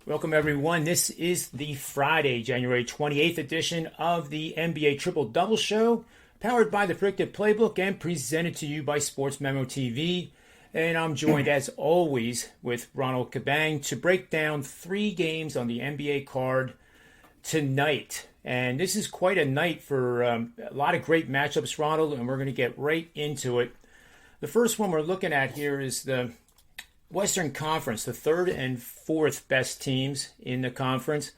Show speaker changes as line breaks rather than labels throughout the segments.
Welcome, everyone. This is the Friday, January 28th edition of the NBA Triple Double Show, powered by the Predictive Playbook and presented to you by SportsMemo TV. And I'm joined, as always, with Ronald Cabang to break down 3 games on the NBA card tonight. And this is quite a night for a lot of great matchups, Ronald, and we're going to get right into it. The first one we're looking at here is the Western Conference, the third and fourth best teams in the conference.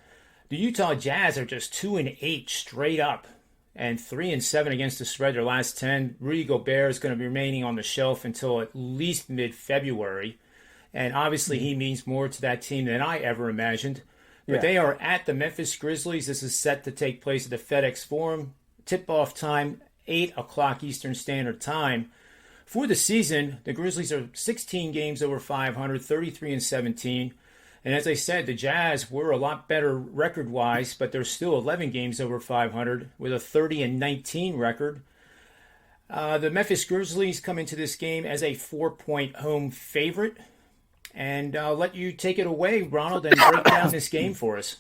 The Utah Jazz are just 2-8 straight up and 3-7 against the spread their last 10. Rudy Gobert is going to be remaining on the shelf until at least mid-February. And obviously he means more to that team than I ever imagined. But they are at the Memphis Grizzlies. This is set to take place at the FedEx Forum. Tip-off time, 8 o'clock Eastern Standard Time. For the season, the Grizzlies are 16 games over 500, 33-17. And as I said, the Jazz were a lot better record-wise, but they're still 11 games over 500 with a 30-19 record. The Memphis Grizzlies come into this game as a 4-point home favorite. And I'll let you take it away, Ronald, and break down this game for us.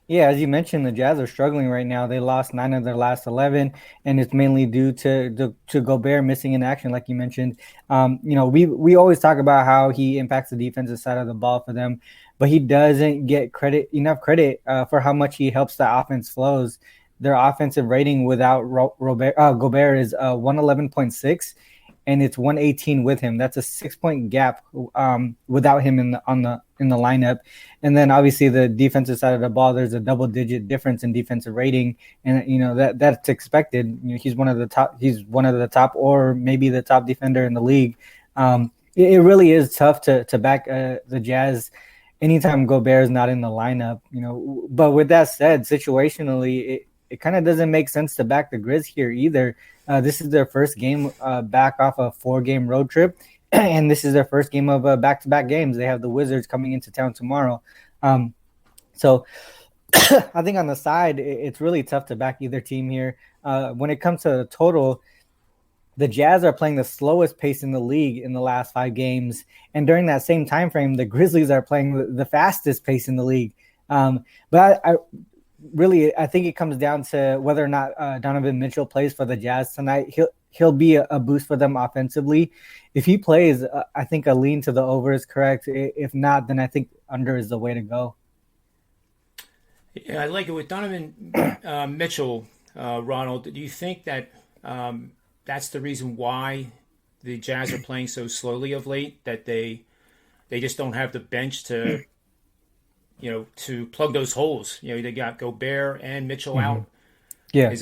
Yeah, as you mentioned, the Jazz are struggling right now. They lost 9 of their last 11, and it's mainly due to Gobert missing in action, like you mentioned. We always talk about how he impacts the defensive side of the ball for them, but he doesn't get enough credit for how much he helps the offense flows. Their offensive rating without Gobert is 111.6, and it's 118 with him. That's a 6-point gap without him in the lineup. And then obviously the defensive side of the ball, there's a double-digit difference in defensive rating, and that's expected. He's one of the top, or maybe the top defender in the league. It really is tough to back the Jazz anytime Gobert is not in the lineup. But with that said, situationally, it kind of doesn't make sense to back the Grizz here either. This is their first game back off a 4-game road trip, and this is their first game of back-to-back games. They have the Wizards coming into town tomorrow. So I think on the side, it's really tough to back either team here. When it comes to the total, the Jazz are playing the slowest pace in the league in the last 5 games, and during that same time frame, the Grizzlies are playing the fastest pace in the league. But I think it comes down to whether or not Donovan Mitchell plays for the Jazz tonight. He'll be a boost for them offensively. If he plays, I think a lean to the over is correct. If not, then I think under is the way to go.
Yeah, I like it with Donovan Mitchell, Ronald. Do you think that that's the reason why the Jazz are playing so slowly of late? That they just don't have the bench to plug those holes. They got Gobert and Mitchell out. Yeah,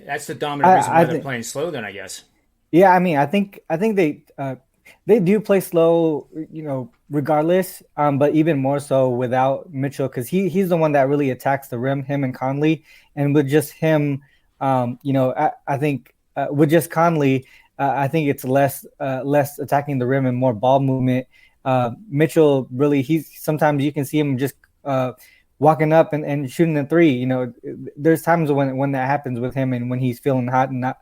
that's the dominant reason why they're playing slow? Then I guess.
Yeah, I think they do play slow, regardless. But even more so without Mitchell, because he's the one that really attacks the rim. Him and Conley, and with just him, I think with just Conley, I think it's less attacking the rim and more ball movement. Mitchell really, sometimes you can see him just walking up and shooting a 3. There's times when that happens with him, and when he's feeling hot and not,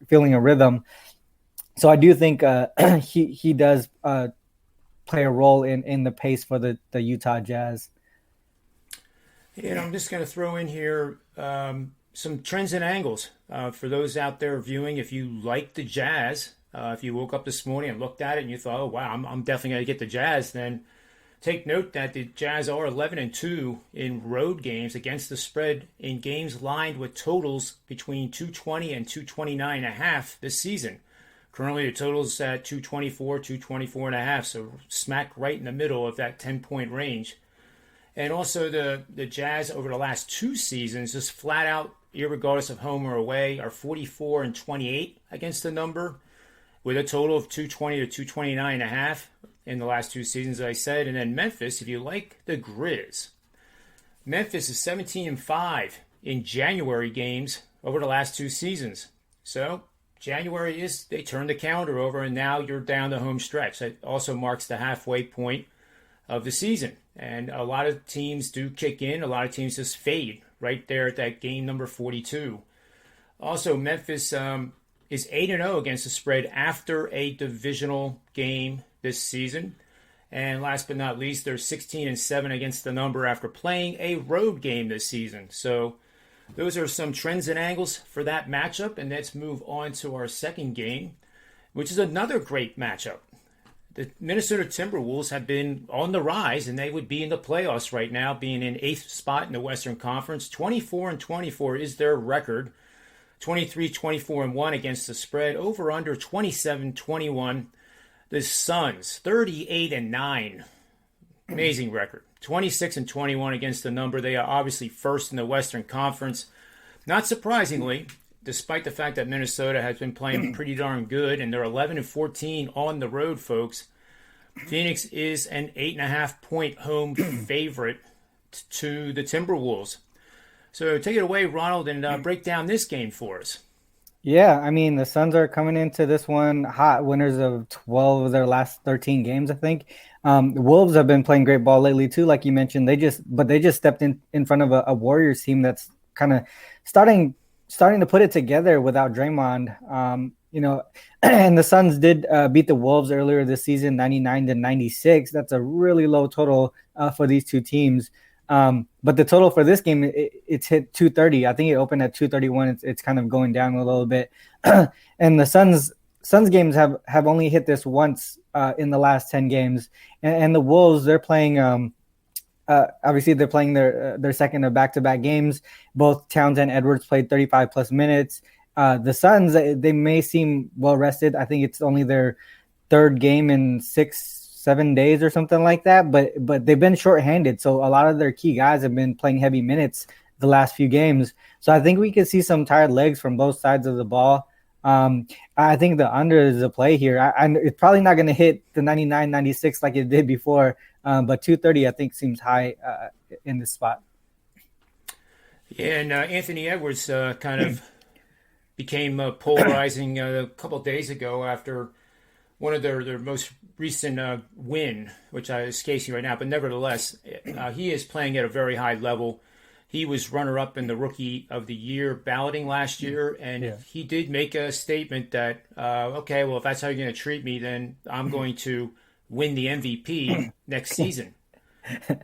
feeling a rhythm. So I do think he does play a role in the pace for the Utah Jazz.
And I'm just going to throw in here some trends and angles for those out there viewing. If you like the Jazz, if you woke up this morning and looked at it and you thought, oh, wow, I'm definitely going to get the Jazz, then take note that the Jazz are 11-2 in road games against the spread in games lined with totals between 220 and 229.5 this season. Currently, the total's at 224, 224.5, so smack right in the middle of that 10-point range. And also the Jazz over the last 2 seasons, just flat out, irregardless of home or away, are 44-28 against the number, with a total of 220 to 229.5 in the last 2 seasons, as I said. And then Memphis, if you like the Grizz, Memphis is 17-5 in January games over the last 2 seasons. So January they turned the calendar over, and now you're down the home stretch. That also marks the halfway point of the season. And a lot of teams do kick in. A lot of teams just fade right there at that game number 42. Also, Memphis is 8-0 against the spread after a divisional game this season. And last but not least, they're 16-7 against the number after playing a road game this season. So those are some trends and angles for that matchup. And let's move on to our second game, which is another great matchup. The Minnesota Timberwolves have been on the rise, and they would be in the playoffs right now, being in 8th spot in the Western Conference. 24-24 is their record. 23-24-1 against the spread. Over under 27-21. The Suns 38-9. Amazing record. 26-21 against the number. They are obviously first in the Western Conference. Not surprisingly, despite the fact that Minnesota has been playing pretty darn good, and they're 11-14 on the road, folks. Phoenix is an 8.5-point home favorite to the Timberwolves. So take it away, Ronald, and break down this game for us.
Yeah, I mean, the Suns are coming into this one hot, winners of 12 of their last 13 games, I think. The Wolves have been playing great ball lately too, like you mentioned. They just stepped in front of a Warriors team that's kind of starting to put it together without Draymond. And the Suns did beat the Wolves earlier this season, 99-96. That's a really low total for these two teams. But the total for this game, it's hit 230. I think it opened at 231. It's kind of going down a little bit. And the Suns games have only hit this once in the last 10 games. And the Wolves, they're playing obviously they're playing their second of back-to-back games. Both Towns and Edwards played 35 plus minutes. The Suns, they may seem well rested. I think it's only their third game in 6-7 days or something like that, but they've been shorthanded. So a lot of their key guys have been playing heavy minutes the last few games. So I think we could see some tired legs from both sides of the ball. I think the under is a play here. It's probably not going to hit the 99-96 like it did before, but 230 I think seems high in this spot.
Yeah, and Anthony Edwards kind of became polarizing a couple of days ago after one of their most recent win, which escapes me right now. But nevertheless, he is playing at a very high level. He was runner-up in the Rookie of the Year balloting last year, and he did make a statement that, okay, well, if that's how you're going to treat me, then I'm going to win the MVP next season.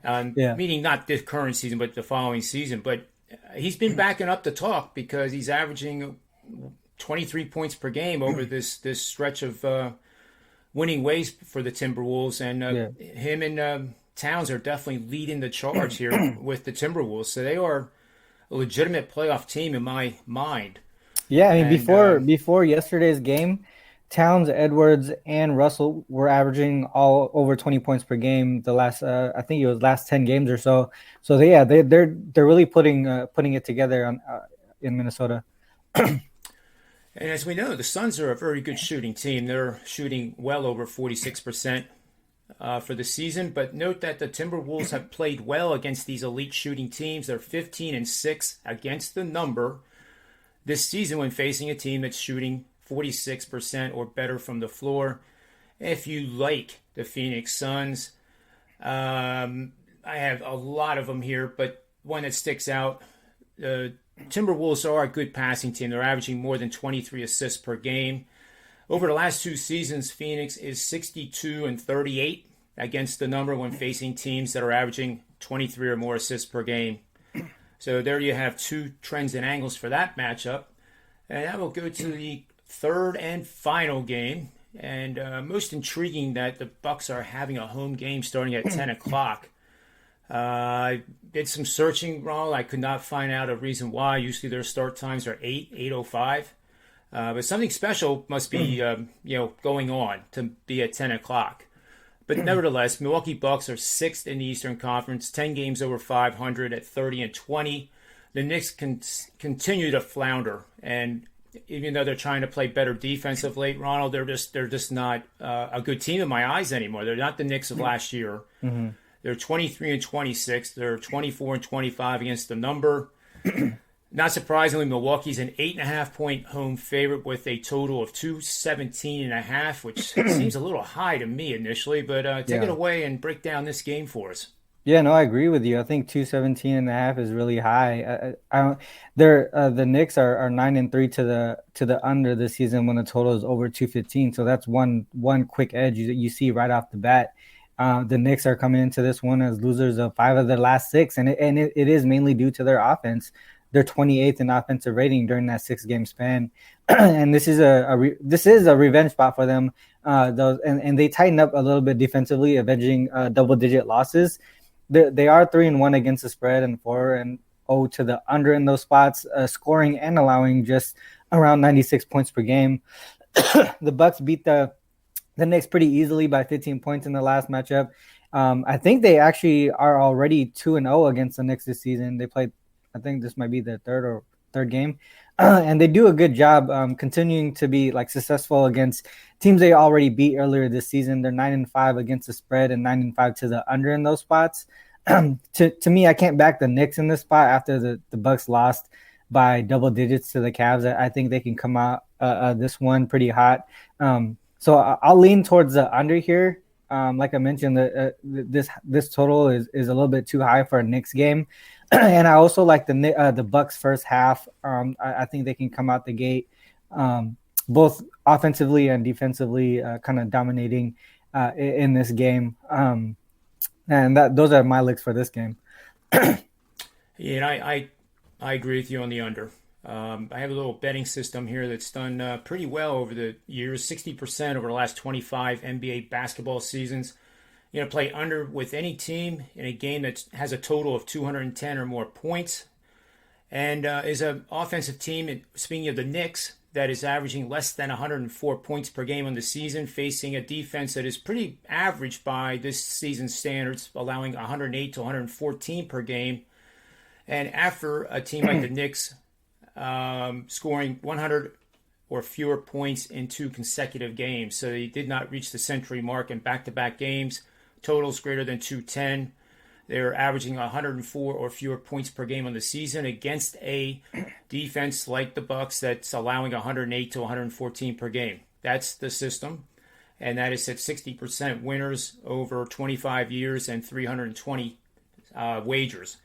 Meaning not this current season, but the following season. But he's been backing up the talk because he's averaging 23 points per game over this stretch of winning ways for the Timberwolves, and him and Towns are definitely leading the charge here with the Timberwolves. So they are a legitimate playoff team in my mind.
Yeah, I mean, before yesterday's game, Towns, Edwards, and Russell were averaging all over 20 points per game the last I think it was last 10 games or so. So they're really putting it together in Minnesota.
And as we know, the Suns are a very good shooting team. They're shooting well over 46% for the season. But note that the Timberwolves have played well against these elite shooting teams. They're 15-6 against the number this season when facing a team that's shooting 46% or better from the floor. If you like the Phoenix Suns, I have a lot of them here, but one that sticks out, the Timberwolves are a good passing team. They're averaging more than 23 assists per game. Over the last two seasons, Phoenix is 62-38 against the number when facing teams that are averaging 23 or more assists per game. So there you have two trends and angles for that matchup. And that will go to the third and final game. And most intriguing that the Bucks are having a home game starting at 10 o'clock. I did some searching, Ronald. I could not find out a reason why. Usually their start times are 8:05. But something special must be going on to be at 10 o'clock. But nevertheless, Milwaukee Bucks are sixth in the Eastern Conference, 10 games over 500 at 30-20. The Knicks continue to flounder, and even though they're trying to play better defense of late, Ronald, they're just not a good team in my eyes anymore. They're not the Knicks of last year. Mm-hmm. They're 23-26. They're 24-25 against the number. Not surprisingly, Milwaukee's an 8.5-point home favorite with a total of 217.5, which seems a little high to me initially. But take it away and break down this game for us.
Yeah, no, I agree with you. I think 217.5 is really high. The Knicks are 9-3 to the under this season when the total is over 215. So that's one quick edge you see right off the bat. The Knicks are coming into this one as losers of 5 of their last 6, and it is mainly due to their offense. They're 28th in offensive rating during that 6-game span, and this is a revenge spot for them. And they tighten up a little bit defensively, avenging double-digit losses. They are 3-1 against the spread and 4-0 to the under in those spots, scoring and allowing just around 96 points per game. The Bucks beat the Knicks pretty easily by 15 points in the last matchup. I think they actually are already 2-0 against the Knicks this season. They played, I think this might be their third game. And they do a good job continuing to be like successful against teams they already beat earlier this season. They're 9-5 against the spread and 9-5 to the under in those spots. To me, I can't back the Knicks in this spot after the Bucks lost by double digits to the Cavs. I think they can come out this one pretty hot. So I'll lean towards the under here. Like I mentioned, this total is a little bit too high for a Knicks game. And I also like the Bucks first half. I think they can come out the gate both offensively and defensively, kind of dominating in this game. And those are my licks for this game.
Yeah, I agree with you on the under. I have a little betting system here that's done pretty well over the years, 60% over the last 25 NBA basketball seasons. Play under with any team in a game that has a total of 210 or more points, and is an offensive team, speaking of the Knicks, that is averaging less than 104 points per game on the season, facing a defense that is pretty average by this season's standards, allowing 108 to 114 per game. And after a team like the Knicks scoring 100 or fewer points in 2 consecutive games. So they did not reach the century mark in back-to-back games. Totals greater than 210. They're averaging 104 or fewer points per game on the season against a defense like the Bucks that's allowing 108 to 114 per game. That's the system, and that is at 60% winners over 25 years and 320 wagers.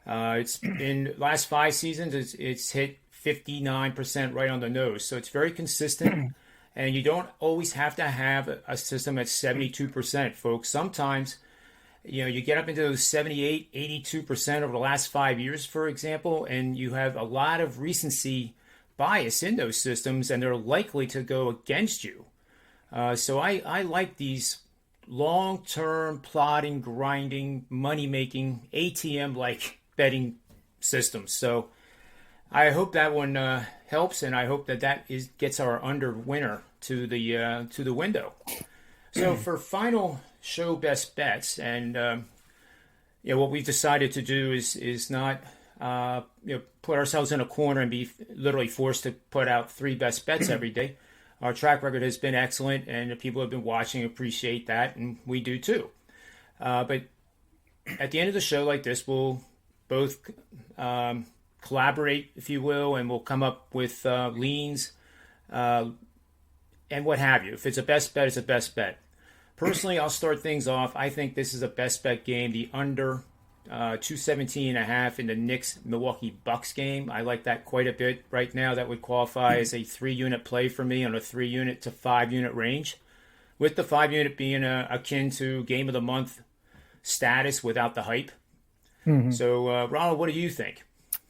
It's in last 5 seasons, it's hit 59% right on the nose. So it's very consistent, and you don't always have to have a system at 72%, folks. Sometimes, you get up into those 78, 82% over the last 5 years, for example, and you have a lot of recency bias in those systems, and they're likely to go against you. So I like these long-term plotting, grinding, money-making, ATM-like betting systems. So I hope that one helps, and I hope that gets our under winner to the window. So for final show best bets, and what we've decided to do is not put ourselves in a corner and be literally forced to put out 3 best bets every day. Our track record has been excellent, and the people who have been watching appreciate that, and we do too. But at the end of the show like this, we'll both collaborate, if you will, and we'll come up with leans and what have you. If it's a best bet, it's a best bet. Personally, I'll start things off. I think this is a best bet game. The under 217.5 in the Knicks-Milwaukee Bucks game. I like that quite a bit. Right now, that would qualify as a 3-unit play for me on a 3-unit to 5-unit range, with the 5-unit being akin to game of the month status without the hype. Mm-hmm. So, Ronald, what do you think?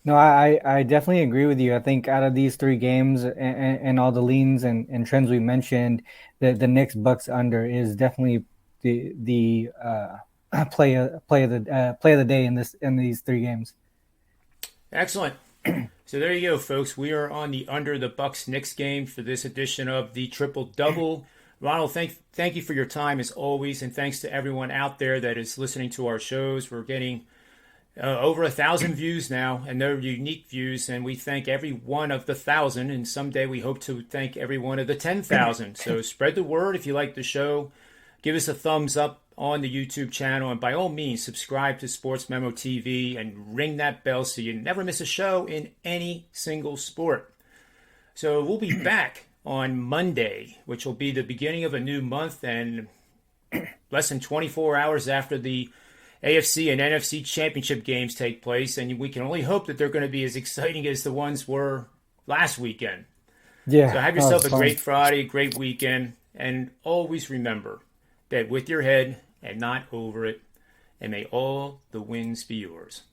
No, I definitely agree with you. I think out of these 3 games and all the leans and trends we mentioned, the Knicks Bucks under is definitely the play of the day in these 3 games.
Excellent. So there you go, folks. We are on the under the Bucks Knicks game for this edition of the Triple Double. Ronald, thank you for your time as always, and thanks to everyone out there that is listening to our shows. We're getting over 1,000 views now, and they're unique views, and we thank every one of the 1,000, and someday we hope to thank every one of the 10,000. So spread the word if you like the show. Give us a thumbs up on the YouTube channel, and by all means, subscribe to SportsMemo TV and ring that bell so you never miss a show in any single sport. So we'll be back on Monday, which will be the beginning of a new month, and less than 24 hours after the AFC and NFC championship games take place, and we can only hope that they're going to be as exciting as the ones were last weekend. Yeah. So have yourself a great Friday, great weekend, and always remember that with your head and not over it. And may all the wins be yours.